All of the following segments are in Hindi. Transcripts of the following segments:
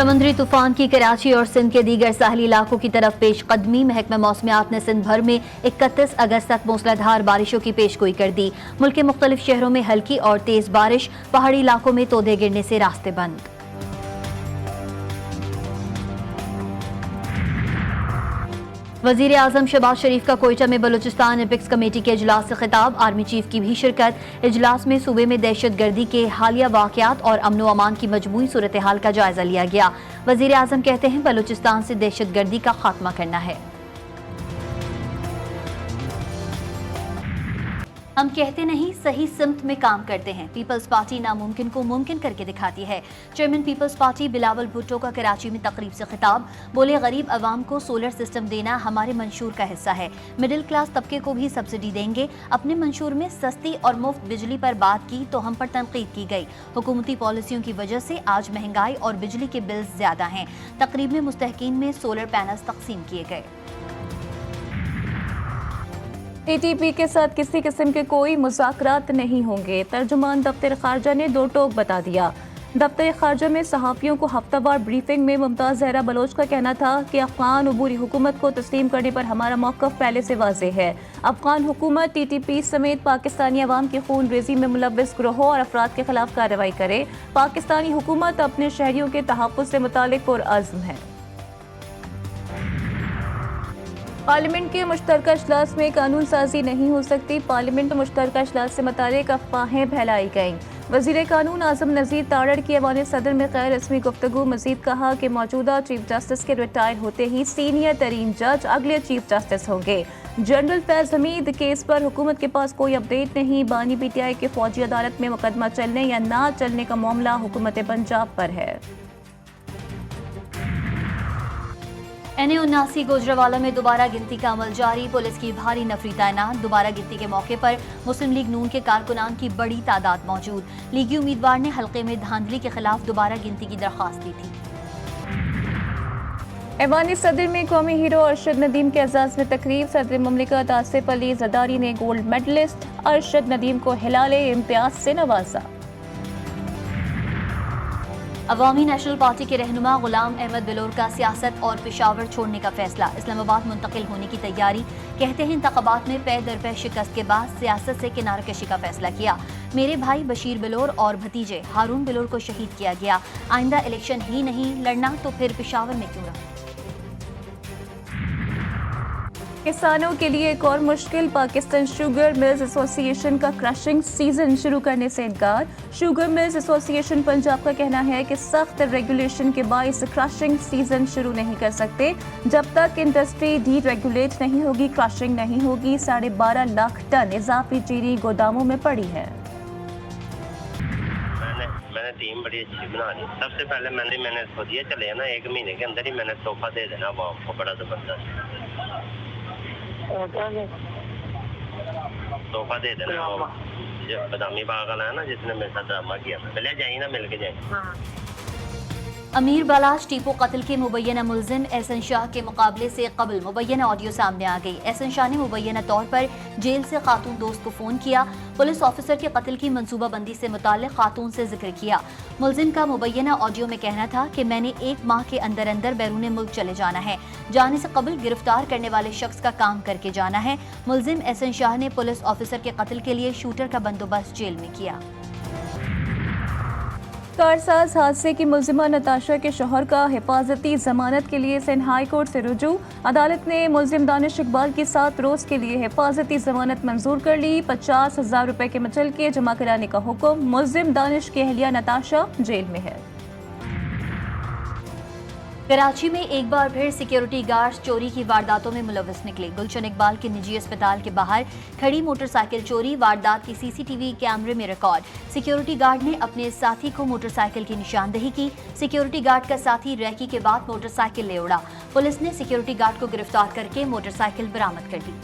समुद्री तूफान की कराची और सिंध के दीगर साहली इलाकों की तरफ पेशकदमी। महकमा मौसमियात ने सिंध भर में 31 अगस्त तक मूसलाधार बारिशों की पेशगोई कर दी। मुल्क के मुख्तलिफ शहरों में हल्की और तेज बारिश, पहाड़ी इलाकों में तोदे गिरने से रास्ते बंद। वजीर आजम शहबाज शरीफ का कोयटा में बलूचिस्तान एपिक्स कमेटी के इजलास से खिताब। आर्मी चीफ की भी शिरकत। इजलास में सूबे में दहशत गर्दी के हालिया वाकयात और अमन व अमान की मजमूई सूरत हाल का जायजा लिया गया। वजीर आजम कहते हैं बलूचिस्तान से दहशत गर्दी का खात्मा करना है। हम कहते नहीं, सही सिमत में काम करते हैं। पीपल्स पार्टी नामुमकिन को मुमकिन करके दिखाती है। चेयरमैन पीपल्स पार्टी बिलावल भुट्टो का कराची में तकरीब से खिताब। बोले, गरीब आवाम को सोलर सिस्टम देना हमारे मंशूर का हिस्सा है। मिडिल क्लास तबके को भी सब्सिडी देंगे। अपने मंशूर में सस्ती और मुफ्त बिजली पर बात की तो हम पर तनकीद की गई। हुकूमती पॉलिसियों की वजह से आज महंगाई और बिजली के बिल ज्यादा हैं। तकरीब में मुस्तहकीन में सोलर पैनल्स तकसीम किए गए। टीटीपी के साथ किसी किस्म के कोई मुज़ाकरात नहीं होंगे। तर्जुमान दफ्तर खारजा ने दो टोक बता दिया। दफ्तर खारजा में सहाफ़ियों को हफ्तावार ब्रीफिंग में मुमताज़ ज़हरा बलोच का कहना था कि अफ़गान अबूरी हुकूमत को तस्लीम करने पर हमारा मौक़िफ़ पहले से वाज़ेह है। अफ़गान हुकूमत टीटीपी समेत पाकिस्तानी अवाम की खून रेज़ी में मुलव्वस ग्रोहों और अफराद के खिलाफ कार्रवाई करे। पाकिस्तानी हुकूमत अपने शहरियों के तहफ़्फ़ुज़ से मुतालिक पुरअज़्म है। पार्लियामेंट के मुश्तरका इजलास में कानून साजी नहीं हो सकती। पार्लियामेंट मुश्तरका इजलास से मुतालिक अफवाहें फैलाई गईं। वज़ीर कानून आज़म नज़ीर तारड़ की ऐवान सदर में गैर रस्मी गुफ्तगू। मज़ीद कहा कि मौजूदा चीफ जस्टिस के रिटायर होते ही सीनियर तरीन जज अगले चीफ जस्टिस होंगे। जनरल फैज़ हमीद केस पर हुकूमत के पास कोई अपडेट नहीं। बानी पीटीआई के फौजी अदालत में मुकदमा चलने या ना चलने का मामला हुकूमत पंजाब पर है। NA-79 गुजरावाला में दोबारा गिनती का अमल जारी। पुलिस की भारी नफरी तैनात। दोबारा गिनती के मौके पर मुस्लिम लीग नून के कारकुनान की बड़ी तादाद मौजूद। लीगी उम्मीदवार ने हल्के में धांधली के खिलाफ दोबारा गिनती की दरख्वास्त दी थी। ऐवान सदर में कौमी हीरो अरशद नदीम के एजाज में तकरीब। सदर मुमलिकत आसिफ अली जरदारी ने गोल्ड मेडलिस्ट अरशद नदीम को हिलाले इम्तियाज से नवाजा। अवामी नेशनल पार्टी के रहनुमा गुलाम अहमद बिलोर का सियासत और पेशावर छोड़ने का फैसला। इस्लामाबाद मुंतकिल होने की तैयारी। कहते हैं इंतखाबात में पे दर पे शिकस्त के बाद सियासत से किनारकशी का फैसला किया। मेरे भाई बशीर बिलोर और भतीजे हारून बिलोर को शहीद किया गया। आइंदा इलेक्शन ही नहीं लड़ना तो फिर पेशावर में क्यों रहा। किसानों के लिए एक और मुश्किल। पाकिस्तान शुगर मिल्स एसोसिएशन का क्रशिंग सीजन शुरू करने से इनकार। शुगर मिल्स एसोसिएशन पंजाब का कहना है कि सख्त रेगुलेशन के बायस क्रशिंग सीजन शुरू नहीं कर सकते। जब तक इंडस्ट्री डी रेगुलेट नहीं होगी क्रशिंग नहीं होगी। 12.5 लाख टन इजाफी चीनी गोदामों में पड़ी है। मैंने टीम बड़ी अच्छी बना ली। सबसे पहले मैंने सोच दिया चले ना 1 महीने के अंदर ही मैंने तोहफा दे देना अवाम को बड़ा जबरदस्त तोहफा दे देना। वो बदामी बाग वाला है ना जिसने मेरे साथ ड्रामा किया, पहले जाइए ना मिल के जाए। अमीर बालाश टीपो कत्ल के मुबैना मुलजिम एहसन शाह के मुकाबले से कबल मुबैना ऑडियो सामने आ गई। एहसन शाह ने मुबैना तौर पर जेल से खातून दोस्त को फोन किया। पुलिस ऑफिसर के कत्ल की मंसूबाबंदी से मुताल्लिक खातून से जिक्र किया। मुलजिम का मुबैना ऑडियो में कहना था कि मैंने 1 माह के अंदर अंदर बैरून मुल्क चले जाना है। जाने से कबल गिरफ्तार करने वाले शख्स का काम करके जाना है। मुलजिम एहसन शाह ने पुलिस ऑफिसर के कत्ल के लिए शूटर का बंदोबस्त जेल में किया। कारसाज हादसे की मुलजिमा नताशा के शौहर का हिफाजती जमानत के लिए सिंध हाई कोर्ट से रुजू। अदालत ने मुलजिम दानिश इकबाल की 7 रोज के लिए हिफाजती जमानत मंजूर कर ली। 50,000 रुपए के मुचलके जमा कराने का हुक्म। मुलजिम दानिश की अहलिया नताशा जेल में है। कराची में एक बार फिर सिक्योरिटी गार्ड्स चोरी की वारदातों में मुलव्वस निकले। गुलशन इकबाल के निजी अस्पताल के बाहर खड़ी मोटरसाइकिल चोरी। वारदात की सीसीटीवी कैमरे में रिकॉर्ड। सिक्योरिटी गार्ड ने अपने साथी को मोटरसाइकिल की निशानदेही की। सिक्योरिटी गार्ड का साथी रैकी के बाद मोटरसाइकिल ले उड़ा। पुलिस ने सिक्योरिटी गार्ड को गिरफ्तार करके मोटरसाइकिल बरामद कर ली।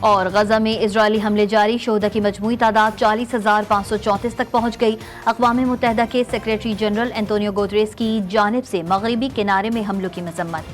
और गजा में इजरायली हमले जारी। शोहदा की मजमूई तादाद 40,534 तक पहुंच गई। अक़वाम मुत्तहिदा के सेक्रेटरी जनरल एंटोनियो गुतरेस की जानिब से मगरिबी किनारे में हमलों की मजम्मत।